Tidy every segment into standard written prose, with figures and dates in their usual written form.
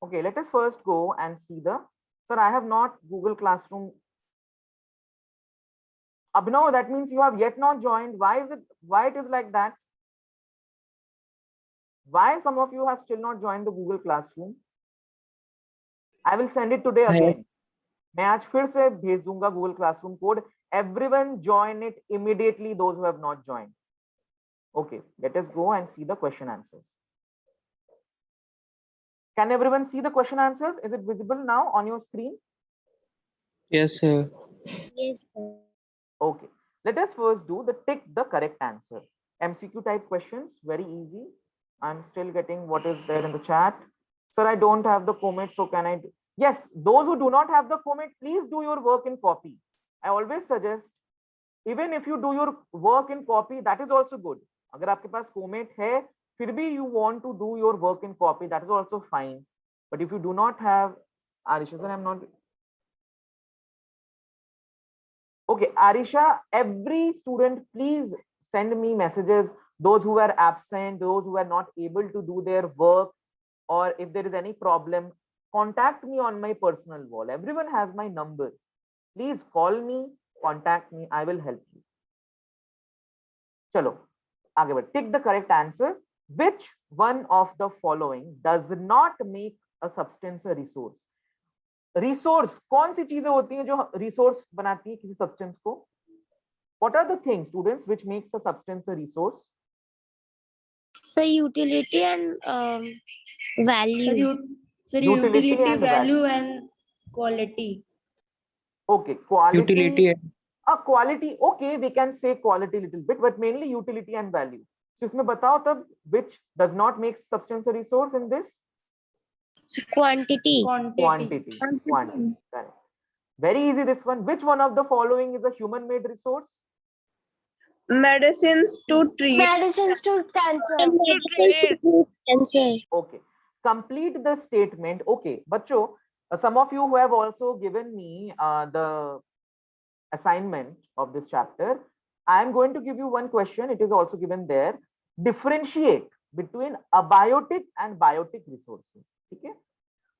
Okay, let us first go and see the, sir, I have not Google Classroom. Abhinav, that means you have yet not joined. Why it is like that? Why some of you have still not joined the Google Classroom? I will send it today again. मैं आज फिर से भेज दूंगा Google Classroom code. Everyone join it immediately, those who have not joined. Okay, let us go and see the question answers. Can everyone see the question answers? Is it visible now on your screen? Yes, sir. Yes, sir. Okay, let us first do the tick the correct answer. MCQ type questions, very easy. I'm still getting what is there in the chat. Sir, I don't have the comment, so can I? Yes, those who do not have the comment, please do your work in copy. I always suggest, even if you do your work in copy, that is also good. अगर आपके पास comment है, फिर भी you want to do your work in copy, that is also fine. But if you do not have, Arisha sir, I'm not. Okay, Arisha, every student, please send me messages. Those who are absent, those who are not able to do their work, or if there is any problem, contact me on my personal wall. Everyone has my number. Please call me, contact me. I will help you. Chalo, आगे बढ़. Tick the correct answer. Which one of the following does not make a substance a resource? Resource कौन सी चीजें होती हैं जो resource बनाती है किसी substance को? What are the things, students, which makes a substance a resource? So utility and value. Utility and value and quality. Okay, quality. Utility. Quality. Okay, we can say quality a little bit, but mainly utility and value. So इसमें बताओ तब which does not make substance a resource in this? Quantity. Quantity. Correct. Very easy this one. Which one of the following is a human-made resource? Medicines to treat. Medicines to cancer. Okay. Complete the statement. Okay, बच्चों, some of you who have also given me the assignment of this chapter, I am going to give you one question. It is also given there. Differentiate between abiotic and biotic resources. ठीक है?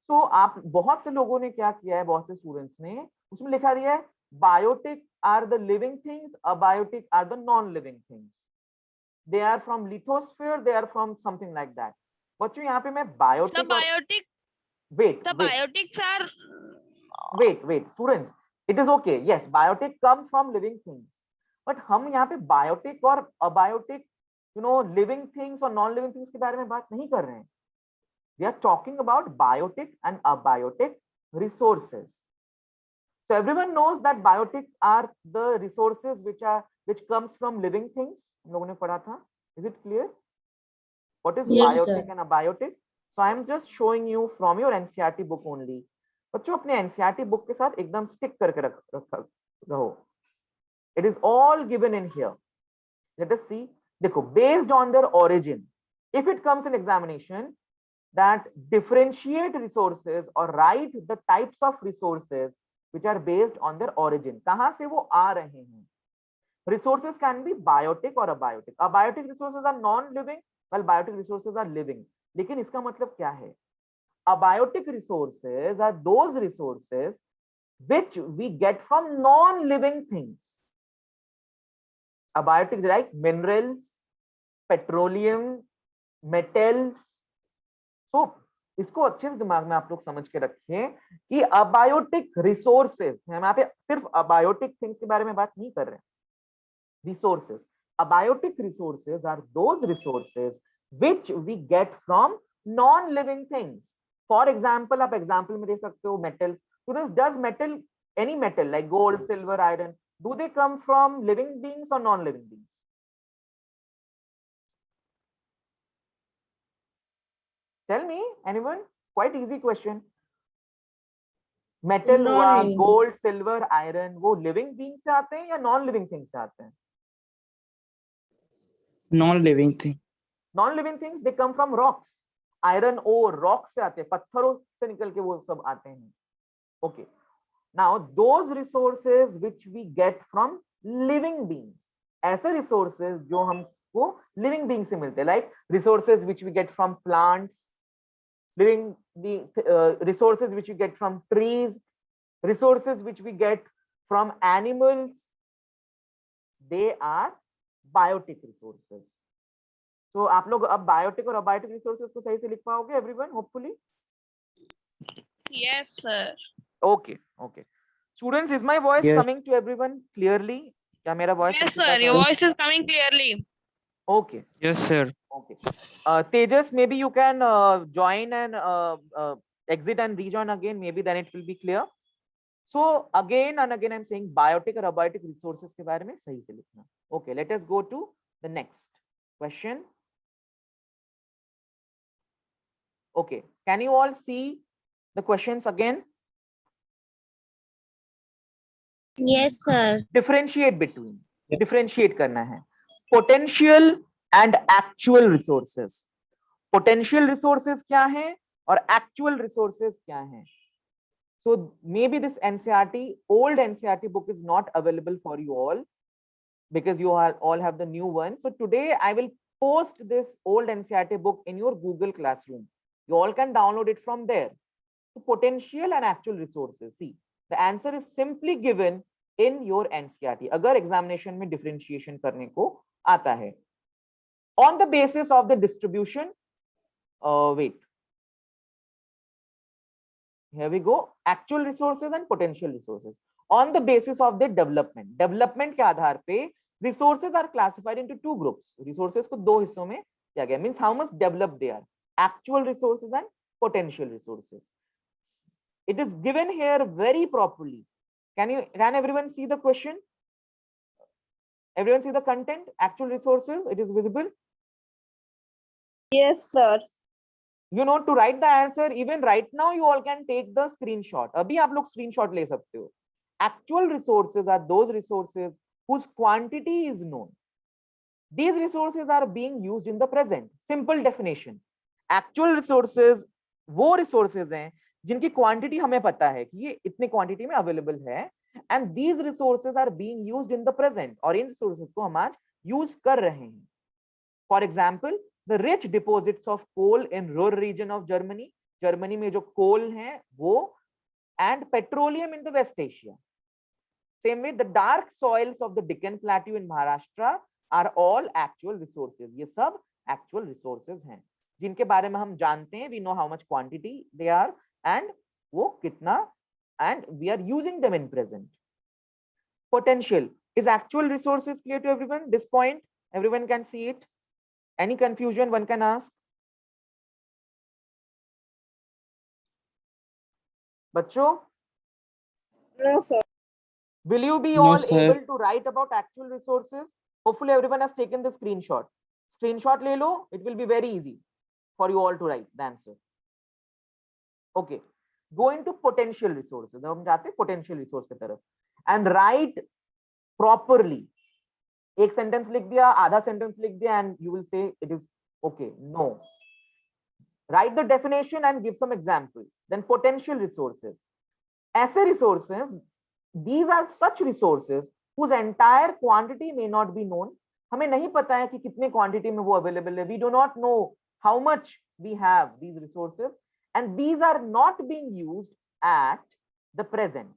So आप बहुत से लोगों ने क्या किया है, बहुत से स्टूडेंट्स ने उसमें लिखा दिया है biotic are the living things, abiotic are the non-living things. They are from lithosphere, they are from something like that. बच्चों यहाँ पे मैं biotic The biotic. wait, The biotics are. wait, students, it is okay. Yes, biotic come from living things, but हम यहाँ पे biotic और abiotic, living things और non-living things के बारे में बात नहीं कर रहे हैं. We are talking about biotic and abiotic resources. So everyone knows that biotic are the resources which comes from living things. हम लोगों ने पढ़ा था. Is it clear? What is Yes, biotic sir. and abiotic? So I am just showing you from your NCERT book only. बच्चों अपने NCERT book के साथ एकदम stick करके रहो. It is all given in here. Let us see. देखो, based on their origin, if it comes in examination, that differentiate resources or write the types of resources which are based on their origin. कहाँ से वो आ रहे हैं? Resources can be biotic or abiotic. Abiotic resources are non-living, while biotic resources are living. लेकिन इसका मतलब क्या है? Abiotic resources are those resources which we get from non-living things. Abiotic like minerals, petroleum, metals. So इसको अच्छे से दिमाग में आप लोग समझ के रखें कि अबायोटिक रिसोर्सेज, हम यहाँ पे सिर्फ अबायोटिक थिंग्स के बारे में बात नहीं कर रहे हैं. Resources, abiotic resources are those resources which we get from non living things. For example, आप एग्जांपल में दे सकते हो metals. Students, does metal, any metal like gold, silver, iron, do they come from living beings और non living beings? Tell me, anyone? Quite easy question. Metal हुआ, gold, silver, iron, वो living being से आते हैं या non living thing से आते हैं? Non-living thing. Non living things they come from rocks. Iron ore rock से आते हैं, पत्थरों से निकल के वो सब आते हैं. Okay, now those resources which we get from living beings, ऐसे रिसोर्सेज जो हमको लिविंग बीइंग से मिलते हैं, like resources which we get from plants, living the resources which we get from trees, resources which we get from animals, they are biotic resources. So आप लोग अब biotic और abiotic resources को सही से लिख पाओगे everyone, hopefully? Yes, sir. Okay, okay. Students, is my voice Yes. coming to everyone clearly? क्या मेरा voice Yes, सबके पास sir. आ Your रहा है? voice is coming clearly. Okay, Yes, sir. okay. Tejas, maybe you can join and exit and rejoin again. Maybe then it will be clear. So again and again, I'm saying biotic or abiotic resources के बारे में सही से लिखना. Okay, let us go to the next question. Okay, can you all see the questions again? Yes, sir. Differentiate between. Yeah. Differentiate करना है. Potential and actual resources. Potential resources क्या है और actual resources क्या है? So maybe this NCERT, old NCERT book is not available for you all because you all have the new one. So today I will post this old NCERT book in your Google Classroom. You all can download it from there. So potential and actual resources. See, the answer is simply given in your NCERT. अगर examination में differentiation करने को आता है. On the basis of the distribution, wait. Here we go. Actual resources and potential resources. On the basis of the development. Development के आधार पे resources are classified into two groups. Resources को दो हिस्सों में किया गया. Means how much developed they are. Actual resources and potential resources. It is given here very properly. Can everyone see the question? Everyone see the content? Actual resources. It is visible. Yes, sir. You know, to write the answer, even right now you all can take the screenshot. अभी आप लोग screenshot ले सकते हो. Actual resources are those resources whose quantity is known. These resources are being used in the present. Simple definition. Actual resources वो resources हैं जिनकी quantity हमें पता है कि ये इतने quantity में available है, and these resources are being used in the present. और इन resources को हम आज use कर रहे हैं. For example, the rich deposits of coal in Ruhr region of Germany. Germany में जो coal है वो, and petroleum in the West Asia. Same way, the dark soils of the Deccan Plateau in Maharashtra are all actual resources. ये सब actual resources हैं जिनके बारे में हम जानते हैं. We know how much quantity they are and वो कितना, and we are using them in present. Potential is actual resources. Clear to everyone? This point, everyone can see it. Any confusion one can ask? बच्चों, No, sir. will you be No, all sir. able to write about actual resources? Hopefully everyone has taken the screenshot. Screenshot ले लो, it will be very easy for you all to write the answer. Okay, go into potential resources. हम जाते हैं potential resource की तरफ and write properly. एक sentence लिख दिया, आधा sentence लिख दिया, and you will say it is okay. No. Write the definition and give some examples. Then potential resources. ऐसे resources, these are such resources whose entire quantity may not be known. हमें नहीं पता है कि कितने quantity में वो available है. We do not know how much we have these resources, and these are not being used at the present.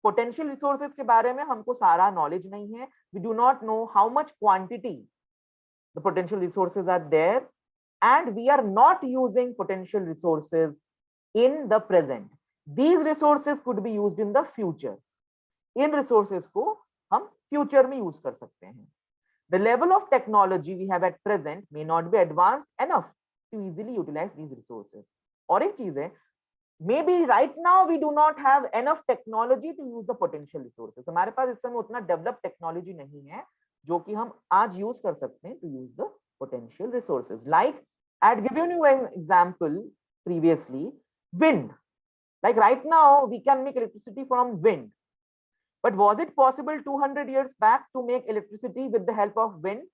Potential resources के बारे में हमको सारा knowledge नहीं है. We do not know how much quantity the potential resources are there, and we are not using potential resources in the present. These resources could be used in the future. In resources को हम future में use कर सकते हैं. The level of technology we have at present may not be advanced enough to easily utilize these resources. और एक चीज है, maybe right now we do not have enough technology to use the potential resources. हमारे पास इस समय उतना developed technology नहीं है जो कि हम आज use कर सकते हैं to use the potential resources. Like I had given you an example previously, wind. Like right now we can make electricity from wind. But was it possible 200 years back to make electricity with the help of wind?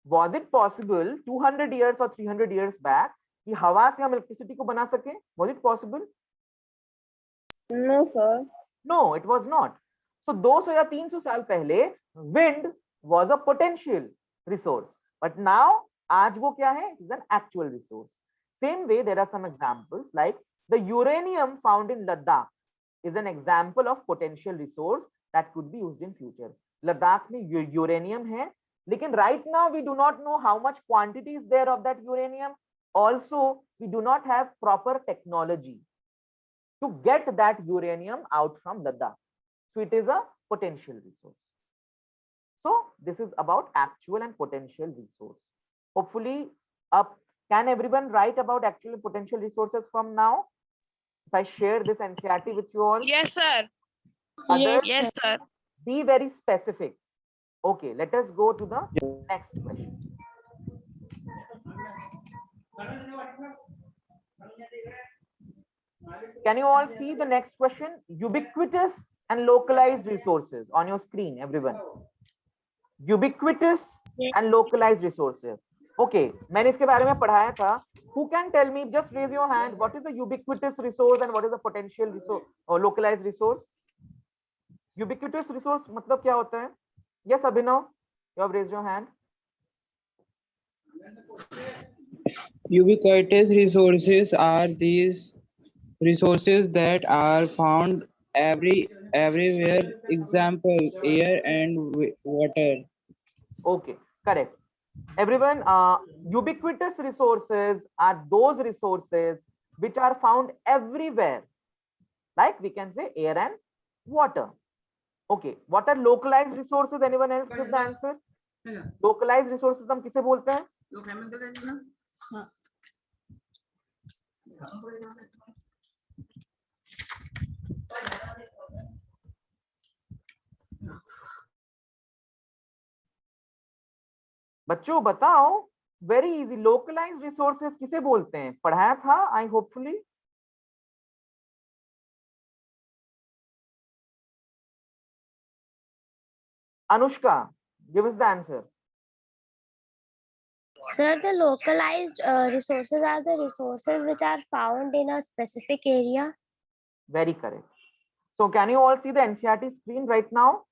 Was it possible 200 years or 300 years back कि हवा से हम electricity को बना सके? Was it possible? No, sir. No, it was not. So 200 या 300 साल पहले wind was a potential resource. but now आज वो क्या है, is an actual resource. Same way there are some examples like the uranium found in Ladakh is an example of potential resource that could be used in future. Ladakh में uranium है, लेकिन right now we do not know how much quantity is there of that uranium. Also we do not have proper technology to get that uranium out from Ladakh. So it is a potential resource. So this is about actual and potential resource. Hopefully, can everyone write about actual and potential resources from now? If I share this NCERT with you all, Yes, sir. others, Yes, sir. be very specific. Okay, let us go to the next question. Can you all see the next question? Ubiquitous and localized resources on your screen, everyone. Ubiquitous and localized resources. Okay, मैंने इसके बारे में पढ़ाया था. Who can tell me? Just raise your hand. What is the ubiquitous resource and what is the potential resource or localized resource? Ubiquitous resource मतलब क्या होता है? Yes, Abhinav, you have raised your hand. Ubiquitous resources are these resources that are found everywhere. Example, air and water. Okay, correct. Everyone, ubiquitous resources are those resources which are found everywhere. Like we can say air and water. Okay, what are localized resources? Anyone else give the answer? Localized resources हम किसे बोलते हैं? बच्चों बताओ, very easy, localised resources किसे बोलते हैं? पढ़ाया था आई hopefully. Anushka, give us the answer. Sir, the localized resources are the resources which are found in a specific area. Very correct. So can you all see the NCERT screen right now?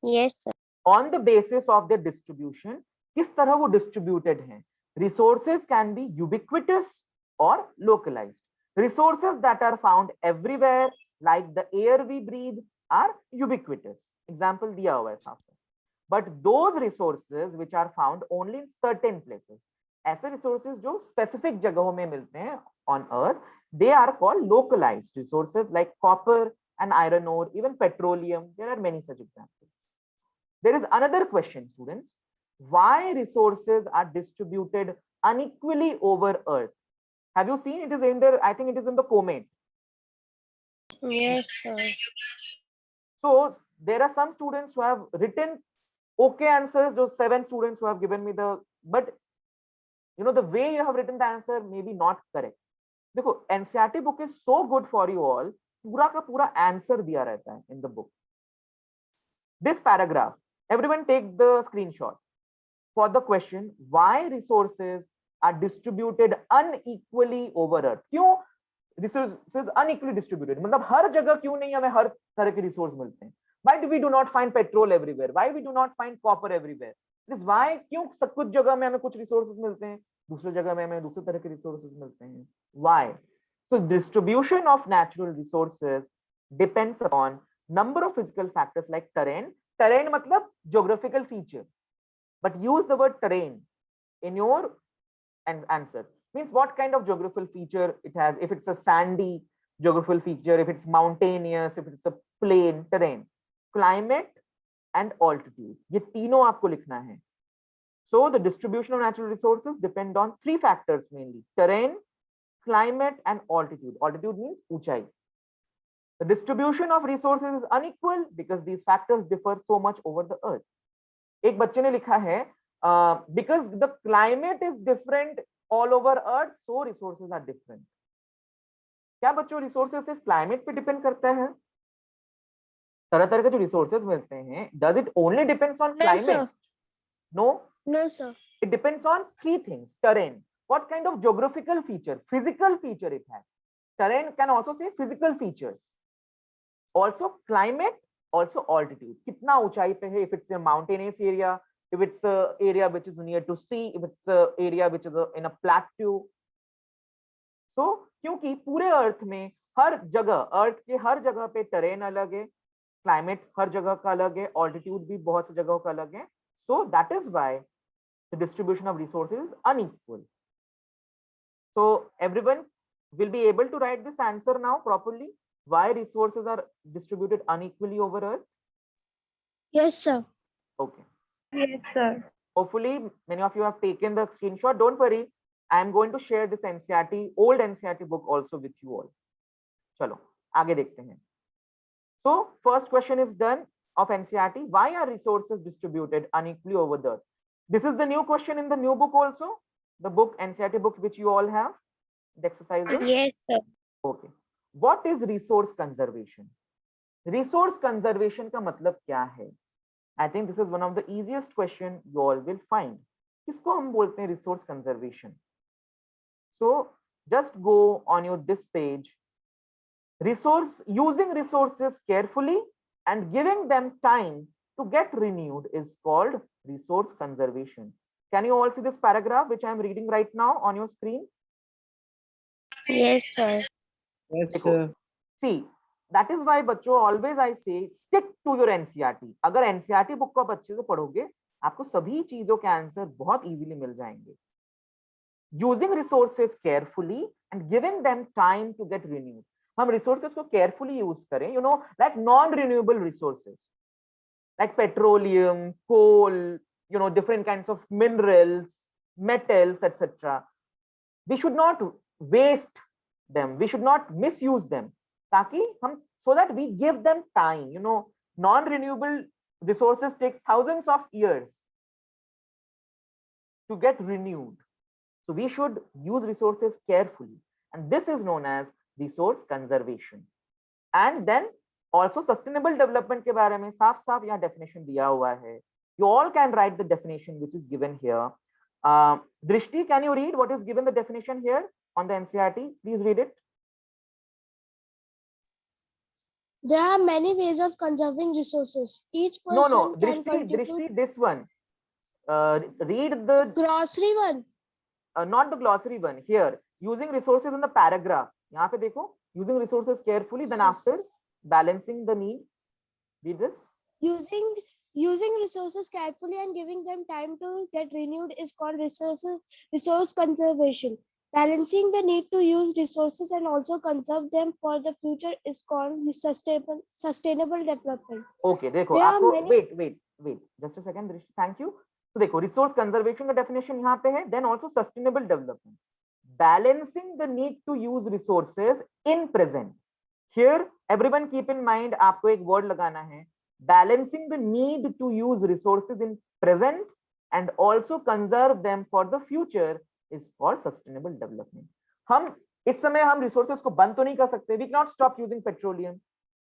Yes, sir. On the basis of their distribution, किस तरह वो distributed हैं? Resources can be ubiquitous or localized. Resources that are found everywhere, like the air we breathe, are ubiquitous. Example दिया हुआ है साफ. But those resources which are found only in certain places, ऐसे resources जो specific जगहों में मिलते हैं on earth, they are called localized resources like copper and iron ore, even petroleum. There are many such examples. There is another question, students. Why resources are distributed unequally over earth? Have you seen it is in there? I think it is in the comment. Yes, sir. So there are some students who have written okay answers, those 7 students who have given me the, but you know, the way you have written the answer may be not correct. देखो, NCERT book is so good for you all. पूरा का पूरा answer दिया रहता है in the book. This paragraph, everyone take the screenshot for the question, why resources are distributed unequally over earth? क्यों resources unequally distributed? मतलब हर जगह क्यों नहीं हमें हर तरह के resource मिलते हैं? Why do we do not find petrol everywhere? Why we do not find copper everywhere? It is why क्यों सब कुछ जगह में हमें कुछ resources मिलते हैं, दूसरी जगह में हमें दूसरे तरह के resources मिलते हैं? Why? So distribution of natural resources depends upon number of physical factors like terrain. Terrain मतलब geographical feature, but use the word terrain in your answer. Means what kind of geographical feature it has. If it's a sandy geographical feature, if it's mountainous, if it's a plain terrain, climate and altitude. ये तीनों आपको लिखना है. So the distribution of natural resources depend on 3 factors mainly: terrain, climate and altitude. Altitude means ऊंचाई. The distribution of resources is unequal because these factors differ so much over the earth. एक बच्चे ने लिखा है because the climate is different all over earth, so resources are different. क्या बच्चों resources सिर्फ climate पे depend करता है? तरह तरह के जो resources मिलते हैं, does it only depends on climate? No, sir. No. No, sir. It depends on 3 things: terrain, what kind of geographical feature, physical feature it has. Terrain can also say physical features. Also climate, also altitude. कितना ऊंचाई पे है, if it's a mountainous area, if it's a area which is near to sea, if it's a area which is in a plateau. So क्योंकि पूरे अर्थ में हर जगह, अर्थ के हर जगह पे टेरेन अलग है, क्लाइमेट हर जगह का अलग है, ऑल्टीट्यूड भी बहुत सी जगहों का अलग है. So that is why the distribution of resources is unequal. So everyone will be able to write this answer now properly. Why resources are distributed unequally over Earth? Yes, sir. Okay. Yes, sir. Hopefully, many of you have taken the screenshot. Don't worry. I am going to share this NCERT, old NCERT book also with you all. चलो आगे देखते हैं. So first question is done of NCERT. Why are resources distributed unequally over the Earth? This is the new question in the new book also. The book, NCERT book, which you all have. The exercises. Yes, sir. Okay. What is resource conservation? Resource conservation का मतलब क्या है? I think this is one of the easiest question you all will find. किसको हम बोलते हैं resource conservation? So just go on your this page. Using resources carefully and giving them time to get renewed is called resource conservation. Can you all see this paragraph which I am reading right now on your screen? Yes, sir. Yes, देखो, sir. see, that is why बच्चों always I say stick to your NCERT. अगर NCERT book को आप अच्छे से पढ़ोगे, आपको सभी चीजों के आंसर बहुत इजीली मिल जाएंगे. Using resources carefully and giving them time to get renewed. हम resources को carefully use करें, you know, like non-renewable resources, like petroleum, coal, you know, different kinds of minerals, metals, etc. We should not waste them. We should not misuse them. ताकि हम, so that we give them time. You know, non-renewable resources takes thousands of years to get renewed. So we should use resources carefully, and this is known as resource conservation. And then also sustainable development के बारे में साफ-साफ यहाँ definition दिया हुआ है. You all can write the definition which is given here. Drishti, can you read what is given the definition here on the NCERT? Please read it. There are many ways of conserving resources. Each person No, can Drishti, contribute. this one. Read the Grocery one. not the glossary one. Here, using resources in the paragraph. यहाँ पे देखो, using resources carefully, then after balancing the need. Read this. Using resources carefully and giving them time to get renewed is called resource conservation. Balancing the need to use resources and also conserve them for the future is called sustainable development. Okay, देखो There are आपको many- wait just a second Drishti, thank you. तो देखो resource conservation का definition यहाँ पे है, then also sustainable development, balancing the need to use resources in present. Here everyone keep in mind, आपको एक word लगाना है, balancing the need to use resources in present and also conserve them for the future is called sustainable development. हम इस समय हम resources को बंद तो नहीं कर सकते. We cannot stop using petroleum,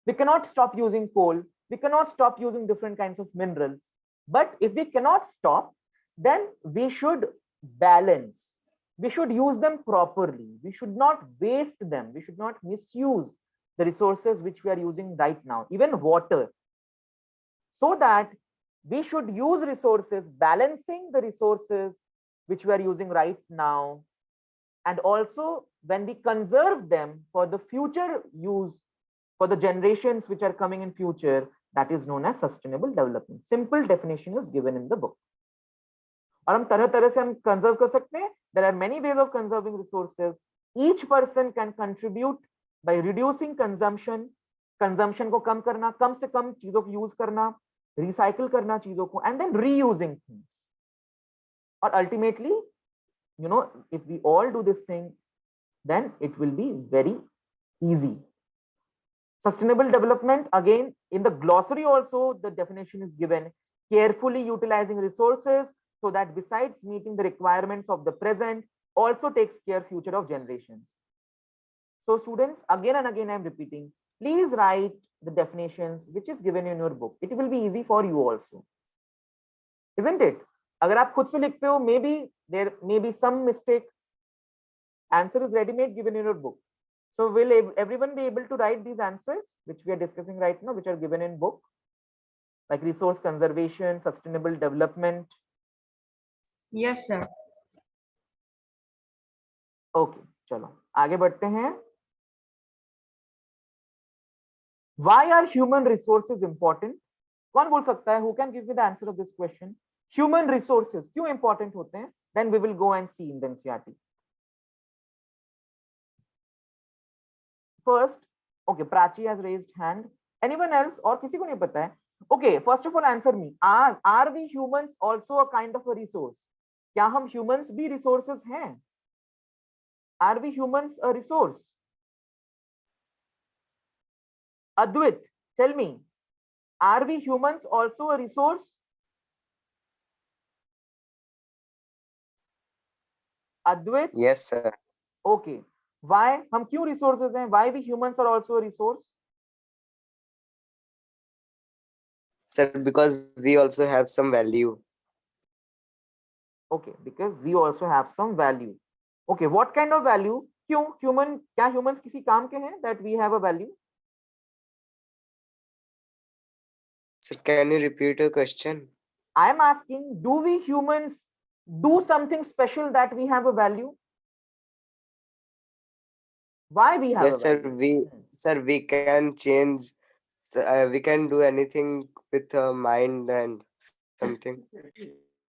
we cannot stop using coal, we cannot stop using different kinds of minerals. But if we cannot stop, then we should balance. We should use them properly. We should not waste them. We should not misuse the resources which we are using right now, even water. So that we should use resources, balancing the resources which we are using right now. And also when we conserve them for the future use, for the generations which are coming in future, that is known as sustainable development. Simple definition is given in the book. और हम तरह तरह से हम conserve कर सकते हैं. There are many ways of conserving resources. Each person can contribute by reducing consumption. Consumption को कम करना, कम से कम चीजों को use करना, recycle करना चीजों को, and then reusing things. और ultimately, you know, if we all do this thing, then it will be very easy. Sustainable development, again, in the glossary also, the definition is given: carefully utilizing resources so that besides meeting the requirements of the present, also takes care future of generations. So students, again and again, I'm repeating, please write the definitions which is given in your book. It will be easy for you also. Isn't it? अगर आप खुद से लिखते हो, maybe there may be some mistake. Answer is ready-made given in your book. So will everyone be able to write these answers which we are discussing right now, which are given in book? like resource conservation, sustainable development? Yes, sir. Okay, चलो आगे बढ़ते हैं. Why are human resources important? कौन बोल सकता है? Who can give me the answer of this question? Human resources क्यों important होते हैं? Then we will go and see in the NCERT. First, okay, Prachi has raised hand. Anyone else? और किसी को नहीं पता है? Okay, first of all, answer me. Are we humans also a kind of a resource? क्या हम humans भी resources हैं? Are we humans a resource? Advait, tell me. Are we humans also a resource? Advait? Yes, sir. Okay. Why? हम क्यों resources हैं? Why we humans are also a resource? Sir, because we also have some value. Okay, because we also have some value. Okay, what kind of value? क्यों human? क्या humans किसी काम के हैं that we have a value? Sir, can you repeat your question? I am asking, do we humans do something special that we have a value? Why we have Yes, a sir. value? We can change. We can do anything with our mind and something.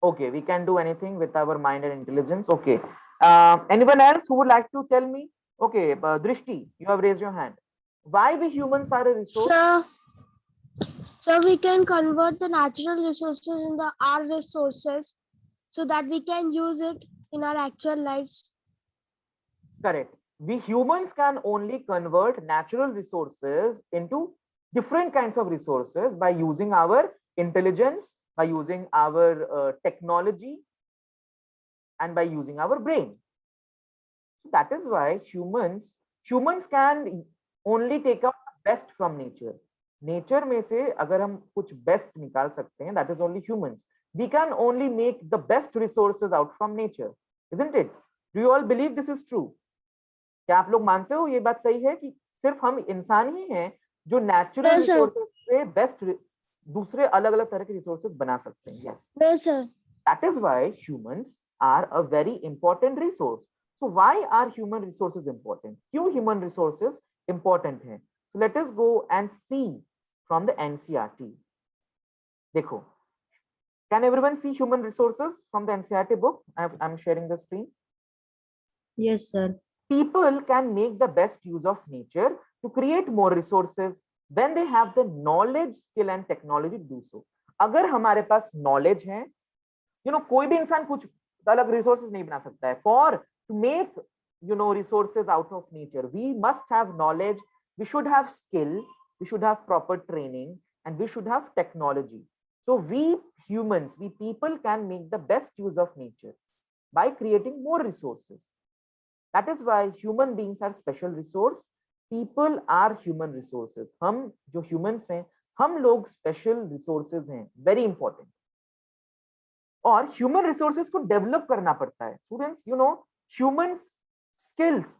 Okay, we can do anything with our mind and intelligence. Okay. Anyone else who would like to tell me? Okay, Drishti, you have raised your hand. Why we humans are a resource? So we can convert the natural resources in the our resources so that we can use it in our actual lives. Correct. We humans can only convert natural resources into different kinds of resources by using our intelligence, by using our technology, and by using our brain. So that is why humans can only take out the best from nature. Nature में से अगर हम कुछ best निकाल सकते हैं, that is only humans. We can only make the best resources out from nature, isn't it? Do you all believe this is true? क्या आप लोग मानते हो ये बात सही है कि सिर्फ हम इंसान ही हैं जो नेचुरल No, sir. रिसोर्सेज से बेस्ट दूसरे अलग अलग तरह के रिसोर्सेज बना सकते हैं? Yes, No, sir. that is why humans are a very important resource. So why are human resources important? क्यों human resources important हैं? So let us go and see from the NCERT. देखो, can everyone see human resources from the NCERT book? I'm sharing the screen. Yes, sir. People can make the best use of nature to create more resources when they have the knowledge, skill and technology to do so. अगर हमारे पास knowledge है, कोई भी इंसान कुछ अलग resources नहीं बना सकता है. For to make resources out of nature, we must have knowledge, we should have skill, we should have proper training, and we should have technology. So we humans, we people can make the best use of nature by creating more resources. That is why human beings are special resource. People are human resources. हम जो humans हैं, हम लोग special resources हैं, very important. और human resources को develop करना पड़ता है. Students, human skills,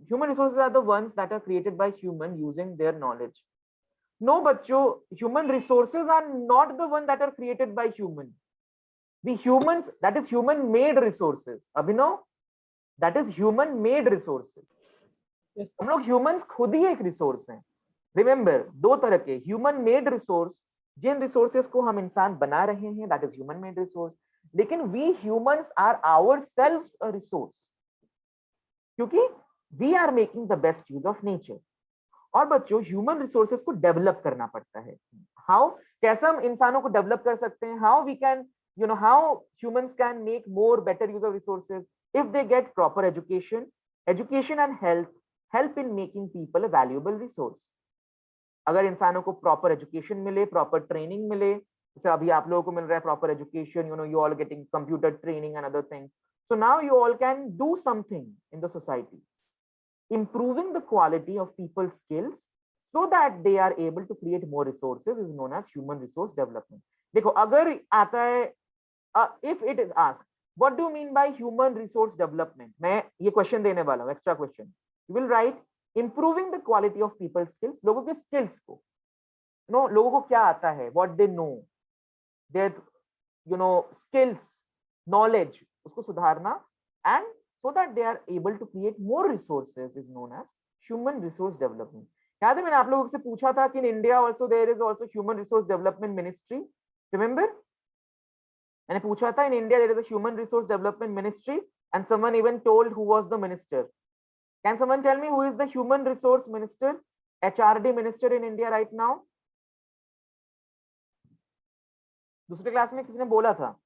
human resources are the ones that are created by human using their knowledge. No, बच्चों, human resources are not the one that are created by human. We humans, that is human made resources. Abhinav, that is human made resources. हम लोग humans खुद ही एक resource हैं. Remember, दो तरह के human made resource, जिन resources को हम इंसान बना रहे हैं, that is human made resource. लेकिन we humans are ourselves a resource, क्योंकि we are making the best use of nature. और बच्चों, human resources को develop करना पड़ता है. How? कैसे हम इंसानों को develop कर सकते हैं? How we can, how humans can make more better use of resources if they get proper education. Education and health help in making people a valuable resource. अगर इंसानों को proper education मिले, proper training मिले, जैसे अभी आप लोगों को मिल रहा है proper education, you all getting computer training and other things. So now you all can do something in the society, improving the quality of people's skills so that they are able to create more resources is known as human resource development. देखो, अगर आता है, if it is asked, what do you mean by human resource development? मैं ये question देने वाला हूँ, extra question. You will write improving the quality of people's skills, लोगों के skills को. नो लोगों को क्या आता है, what they know, their skills, knowledge, उसको सुधारना, and so that they are able to create more resources is known as human resource development. याद है मैंने आप लोगों से पूछा था कि in India also there is also human resource development ministry, remember? मैंने पूछा था in India there is a human resource development ministry and someone even told who was the minister. Can someone tell me who is the human resource minister, HRD minister in India right now? दूसरे class में किसी ने बोला था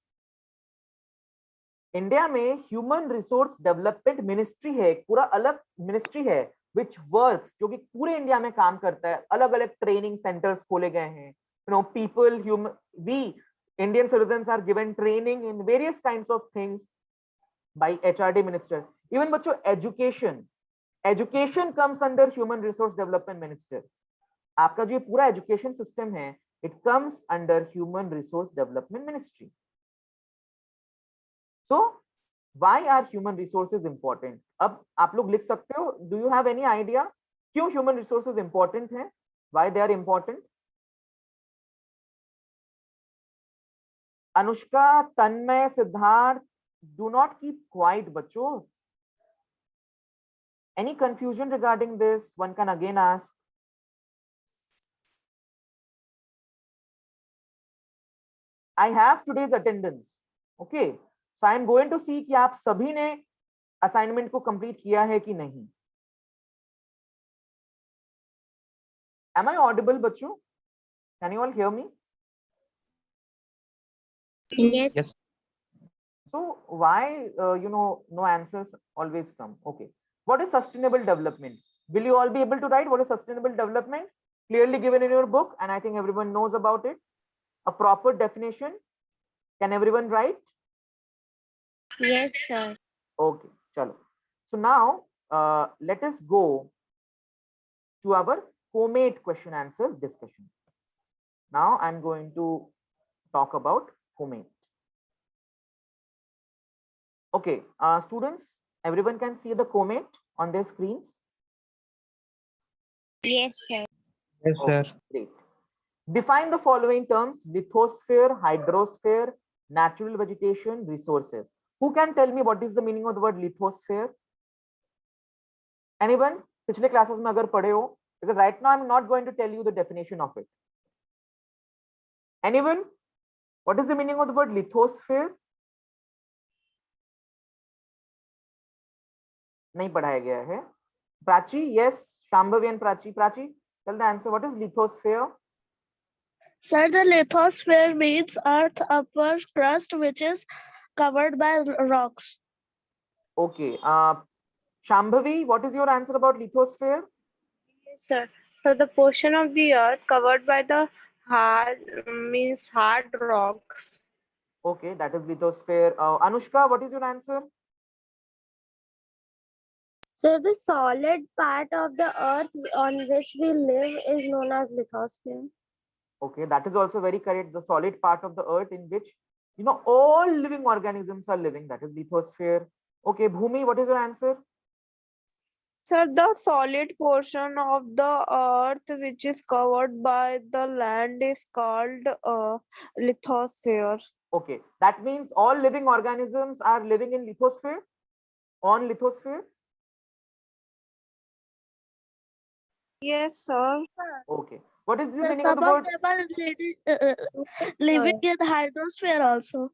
India में human resource development ministry है, एक पूरा अलग मिनिस्ट्री है विच वर्क्स, जो कि पूरे इंडिया में काम करता है, अलग अलग ट्रेनिंग सेंटर्स खोले गए हैं, people human we Indian citizens are given training in various kinds of things by HRD minister. Even बच्चों education comes under human resource development minister. आपका जो पूरा एजुकेशन सिस्टम है it comes under human resource development ministry. So why are human resources important? अब आप लोग लिख सकते हो, do you have any idea क्यों human resources important हैं, why they are important? Anushka, Tanmay, Siddharth, do not keep quiet बच्चों. Any confusion regarding this? One can again ask. I have today's attendance. Okay, so I am going to see कि आप सभी ने assignment को complete किया है कि नहीं. Am I audible बच्चों? Can you all hear me? Yes. Yes. So why no answers always come? Okay, what is sustainable development? Will you all be able to write what is sustainable development? Clearly given in your book, and I think everyone knows about it. A proper definition. Can everyone write? Yes, sir. Okay, chalo. So now let us go to our COMATE question answers discussion. Now I'm going to talk about COMATE. Okay, students, everyone can see the COMATE on their screens. Yes, sir. Yes, Okay, sir. great. Define the following terms: lithosphere, hydrosphere, natural vegetation, resources. Who can tell me what is the meaning of the word lithosphere? Anyone? पिछले classes में अगर पढ़े हो, because right now I'm not going to tell you the definition of it. Anyone? What is the meaning of the word lithosphere? नहीं पढ़ाया गया है. Prachi, yes. Shambhavi and Prachi. Prachi, tell the answer. What is lithosphere? Sir, the lithosphere means Earth's upper crust, which is covered by rocks. Okay. Shambhavi, what is your answer about lithosphere? Yes, sir. So the portion of the earth covered by the hard rocks. Okay, that is lithosphere. Anushka, what is your answer? So the solid part of the earth on which we live is known as lithosphere. Okay, that is also very correct. The solid part of the earth in which all living organisms are living, that is lithosphere. Okay, Bhumi, what is your answer? Sir, the solid portion of the earth which is covered by the land is called lithosphere. Okay, that means all living organisms are living in lithosphere, on lithosphere. Yes, sir. Okay, what is the Sir, meaning of the some of word? them are living in hydrosphere also.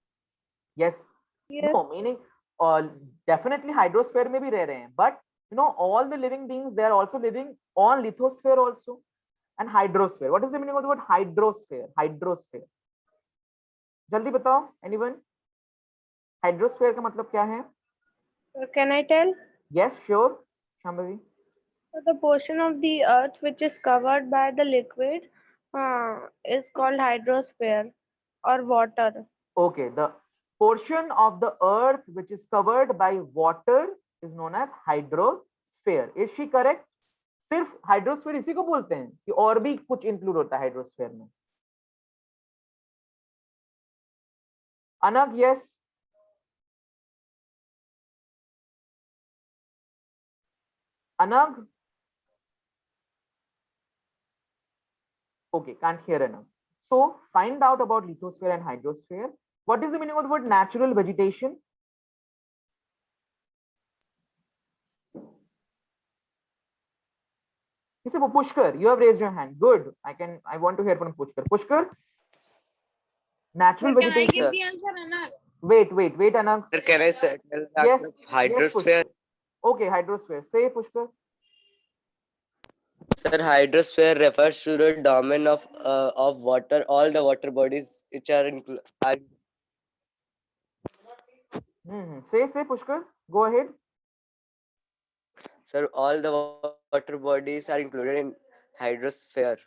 Yes. Yes. No, meaning definitely hydrosphere में भी रह रहे हैं, but all the living beings, they are also living on lithosphere also and hydrosphere. What is the meaning of the word hydrosphere? Hydrosphere. जल्दी बताओ, anyone? Hydrosphere का मतलब क्या है? Can I tell? Yes, sure, Shambhavi. So the portion of the earth which is covered by the liquid is called hydrosphere or water. Okay, the portion of the earth which is covered by water is known as hydrosphere. Is she correct? सिर्फ hydrosphere इसी को बोलते हैं कि और भी कुछ include होता है हाइड्रोस्फीयर में? अनग, yes. अनग, Okay, can't hear enough. So find out about lithosphere and hydrosphere. What is the meaning of the word natural vegetation? He said, Pushkar, you have raised your hand. Good. I want to hear from Pushkar. Pushkar, natural Sir, can I vegetation. give the answer, Anag? Wait, Anand. Sir, can I say tell the Yes, answer of yes, hydrosphere? Pushkar. Okay, hydrosphere. Say, Pushkar. Sir, hydrosphere refers to the domain of water, all the water bodies which are Say, Pushkar. Go ahead. sir, all the water bodies are included in hydrosphere.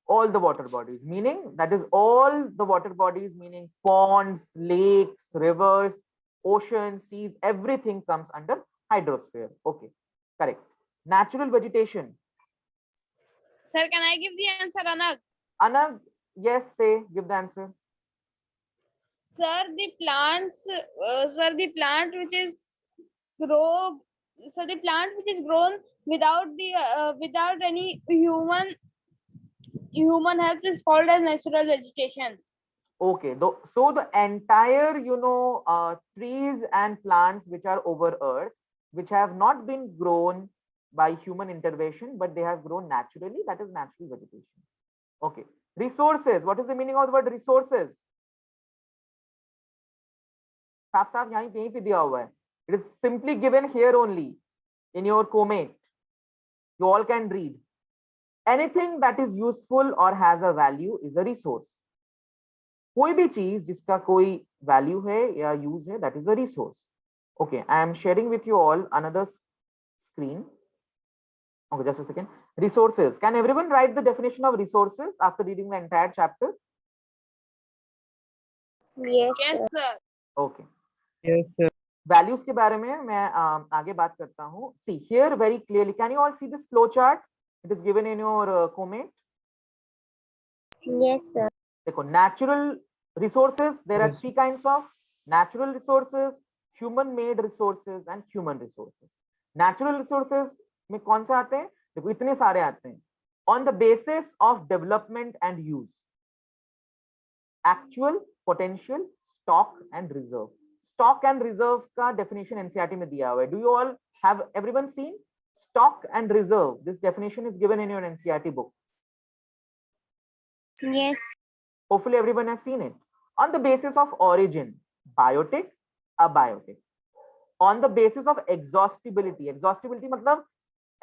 All the water bodies, meaning that is all the water bodies, meaning ponds, lakes, rivers, oceans, seas, everything comes under hydrosphere. Okay, correct. Natural vegetation. Sir, can I give the answer, Anag? Anag, yes, say, give the answer. Sir, the plant which is grow. So the plant which is grown without without any human help is called as natural vegetation. Okay, so the entire, trees and plants which are over earth, which have not been grown by human intervention, but they have grown naturally, that is natural vegetation. Okay, resources. What is the meaning of the word resources? साफ साफ यहीं पे दिया हुआ है. It is simply given here only in your comment. You all can read. Anything that is useful or has a value is a resource. कोई भी चीज जिसका कोई वैल्यू है या यूज है, that is a resource. Okay, I am sharing with you all another screen. Okay, just a second. Resources. Can everyone write the definition of resources after reading the entire chapter? Yes, Yes, sir. sir. Okay. Yes, sir. Values के बारे में मैं आगे बात करता हूँ. See here very clearly. Can you all see this flow chart? It is given in your comment. Yes, sir. देखो, natural resources, there are Yes. three kinds of natural resources, human made resources and human resources. Natural resources में कौन से आते हैं? देखो इतने सारे आते हैं. On the basis of development and use. Actual, potential, stock and reserve. Stock and reserve का definition NCERT में दिया हुआ है. Do you all have everyone seen stock and reserve? This definition is given in your NCERT book. Yes. Hopefully everyone has seen it. On the basis of origin, biotic, abiotic. On the basis of exhaustibility, exhaustibility मतलब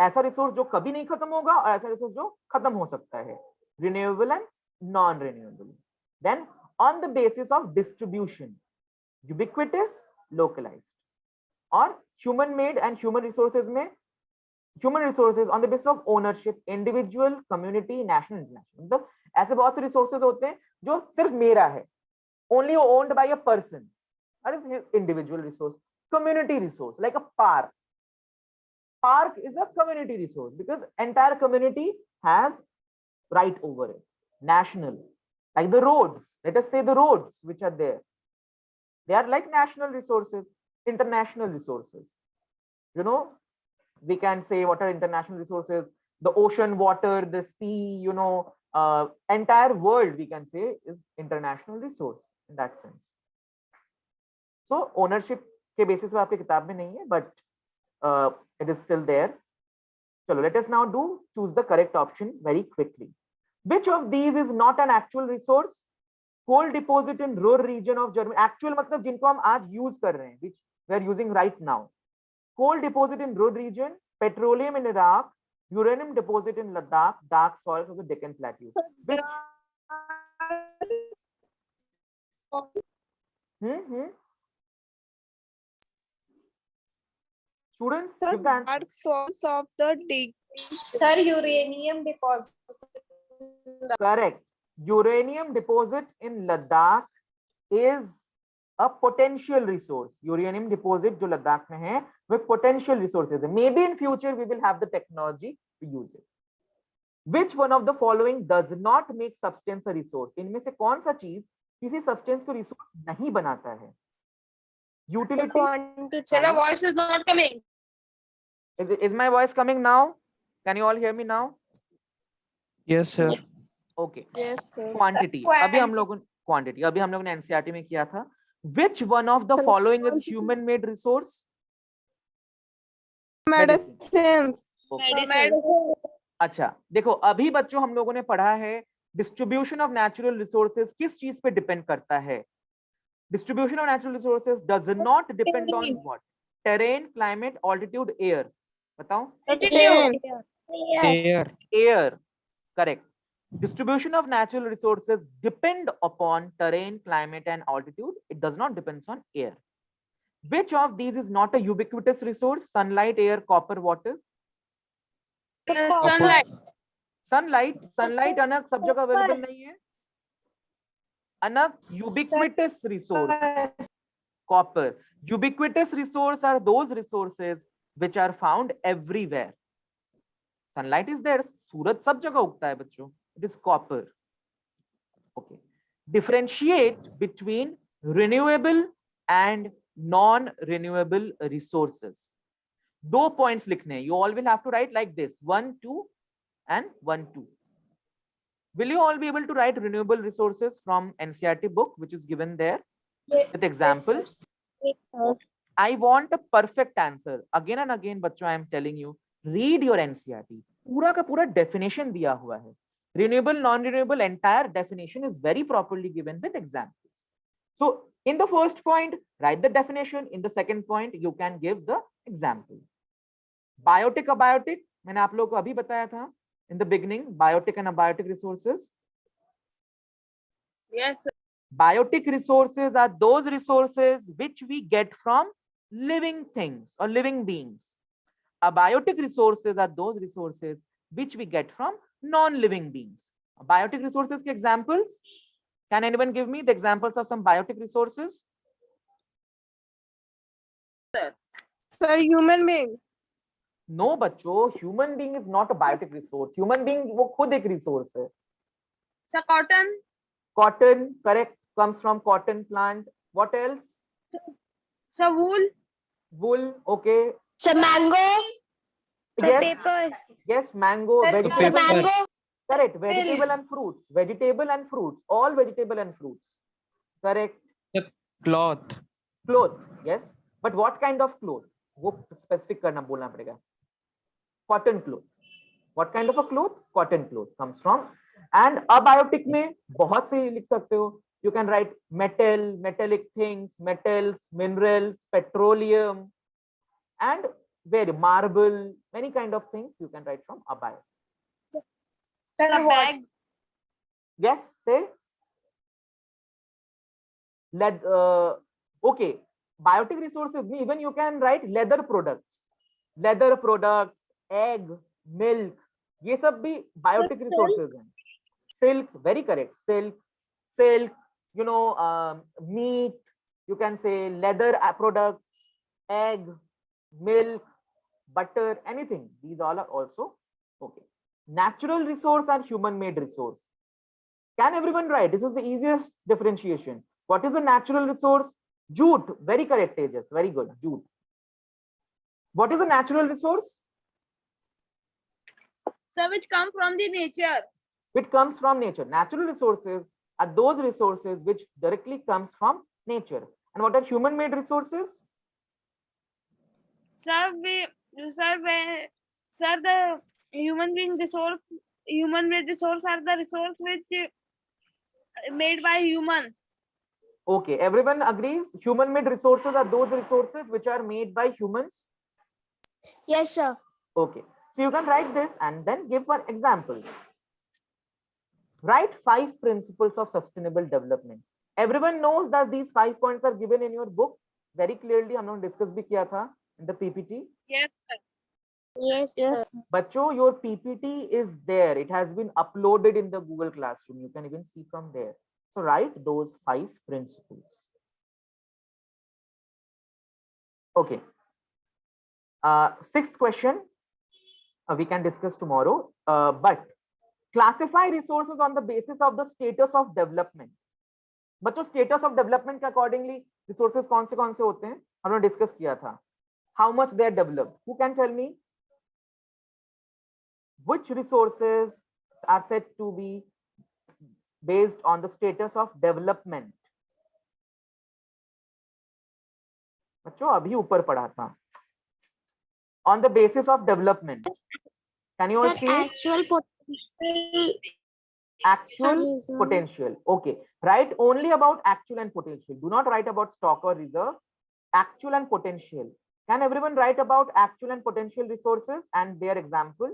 ऐसा resource जो कभी नहीं खत्म होगा और ऐसा resource जो खत्म हो सकता है. Renewable and non-renewable. Then on the basis of distribution, ubiquitous, localized. और human made and human resources में human resources on the basis of ownership, individual, community, national, international. मतलब ऐसे बहुत से resources होते हैं जो सिर्फ मेरा है, only owned by a person. That is his individual resource. Community resource, like a park. Park is a community resource because entire community has right over it. National, like the roads. Let us say the roads which are there. They are like national resources, international resources. You know, we can say what are international resources? The ocean, water, the sea, entire world we can say is international resource in that sense. So ownership के basis पे आपकी किताब में नहीं है, but it is still there. So let us now choose the correct option very quickly. Which of these is not an actual resource? Coal deposit in Ruhr region of Germany. Actual मतलब जिनको हम आज use कर रहे हैं, which we are using right now. Coal deposit in Ruhr region, petroleum in Iraq, uranium deposit in Ladakh, dark soils of the Deccan Plateau. Which? Students, Sir, give the answer. dark soils of the Sir, uranium deposit. Correct. Uranium deposit in Ladakh is a potential resource. Uranium deposit जो लद्दाख में है, वो potential resources है. Maybe in future we will have the technology to use it. Which one of the following does not make substance a resource? इनमें से कौन सा चीज किसी substance को resource नहीं बनाता है? Utility. Sir, the voice is not coming. Is my voice coming now? Can you all hear me now? Yes, sir. Okay, Yes, sir. Quantity अभी हम लोगों ने एनसीईआरटी में किया था. Which one of the following is human made resource? Medicine. Medicines. Okay. अच्छा देखो, अभी बच्चों हम लोगों ने पढ़ा है डिस्ट्रीब्यूशन ऑफ नेचुरल रिसोर्सेज किस चीज पे डिपेंड करता है. Distribution of natural resources does not depend on what? Terrain, climate, altitude, air. बताओ. Air. Air. Correct. Distribution of natural resources depend upon terrain, climate, and altitude. It does not depend on air. Which of these is not a ubiquitous resource? Sunlight, air, copper, water. Sunlight. Sunlight अनक सब जगह available नहीं है. अनक ubiquitous resource. Copper. Ubiquitous resource are those resources which are found everywhere. Sunlight is there. सूरज सब जगह उगता है बच्चों. It is copper. Okay. Differentiate between renewable and non-renewable resources. 2 points लिखने हैं. You all will have to write like this: 1, 2, and 1, 2. Will you all be able to write renewable resources from NCERT book, which is given there with examples? I want a perfect answer. Again and again, बच्चों, I am telling you, read your NCERT. पूरा का पूरा definition दिया हुआ है. Renewable, non-renewable, entire definition is very properly given with examples. So in the first point, write the definition. In the second point, you can give the example. Biotic, abiotic, मैंने आप लोगों को अभी बताया था in the beginning, biotic and abiotic resources. Yes, sir. Biotic resources are those resources which we get from living things or living beings. Abiotic resources are those resources which we get from non-living beings. Biotic resources के examples. Can anyone give me the examples of some biotic resources? Sir, human being. No बच्चों, human being is not a biotic resource. Human being वो खुद एक resource है. Sir, cotton. Cotton, correct, comes from cotton plant. What else? Sir, wool. Wool, okay. So mango. Yes, Paper. yes, mango, That's vegetable. paper. Mango. Correct, vegetable and fruits. Vegetable and fruits. All vegetable and fruits. Correct. Cloth. Cloth, yes. But what kind of cloth? वो specific करना बोलना पड़ेगा. Cotton cloth. What kind of a cloth? Cotton cloth comes from. And abiotic में बहुत से लिख सकते हो. You can write metal, metallic things, metals, minerals, petroleum, and very marble, many kind of things you can write from abiotic. Sir, bags. Yes, say. Okay, biotic resources, even you can write leather products, egg, milk, ये सब भी biotic resources हैं. Silk, very correct. Silk, you know, meat, you can say leather products, egg, milk, butter, anything. These all are also okay. Natural resource and human-made resource. Can everyone write? This is the easiest differentiation. What is a natural resource? Jute. Very correct, Tejas. Very good. Jute. What is a natural resource? Sir, which come from the nature. It comes from nature. Natural resources are those resources which directly comes from nature. And what are human-made resources? Sir, the human made resource are the resource which made by human. Okay, everyone agrees. Human-made resources are those resources which are made by humans. Yes, sir. Okay, so you can write this and then give one examples. Write 5 principles of sustainable development. Everyone knows that these 5 points are given in your book very clearly. हम लोग discuss भी किया था in the PPT. Yes, sir. Yes, Yes. Bachcho, your PPT is there. It has been uploaded in the Google Classroom. You can even see from there. So write those 5 principles. Okay. 6th question. We can discuss tomorrow. But classify resources on the basis of the status of development. बच्चों status of development के accordingly resources कौन से होते हैं हमने discuss किया था. How much they are developed? Who can tell me? Which resources are said to be based on the status of development. बच्चों अभी ऊपर पढ़ा था. On the basis of development. Can you all Sir, see it? actual potential. Actual Sorry, sir. potential. Okay. Write only about actual and potential. Do not write about stock or reserve. Actual and potential. Can everyone write about actual and potential resources and their example,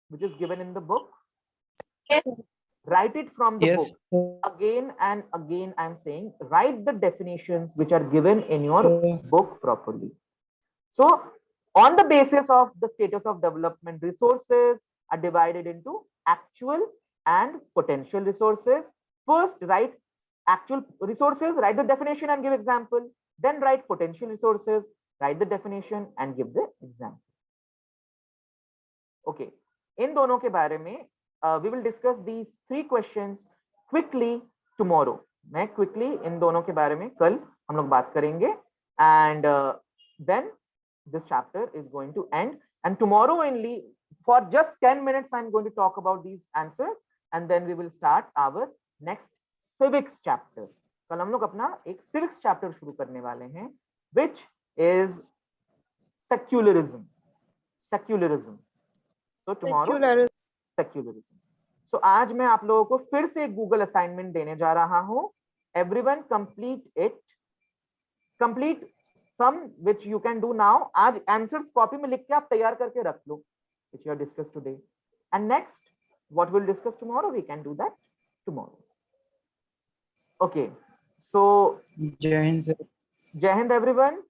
which is given in the book? Yes. Write it from the Yes, book. sir. Again and again, I'm saying, write the definitions which are given in your book properly. So, on the basis of the status of development, resources are divided into actual and potential resources. First, write actual resources, write the definition and give example. Then write potential resources, write the definition and give the example. Okay. इन दोनों के बारे में we will discuss these 3 questions quickly tomorrow. मैं quickly इन दोनों के बारे में कल हम लोग बात करेंगे and then this chapter is going to end, and tomorrow only for just 10 minutes I'm going to talk about these answers and then we will start our next civics chapter. कल हम लोग अपना एक civics chapter शुरू करने वाले हैं which is secularism. So tomorrow secularism. So आज मैं आप लोगों को फिर से एक Google assignment देने जा रहा हूँ. Everyone complete it. Complete some which you can do now. आज answers copy में लिख के आप तैयार करके रख लो which you have discussed today. And next, what we'll discuss tomorrow, we can do that tomorrow. Okay. So Jai Hind, sir. Jai Hind everyone.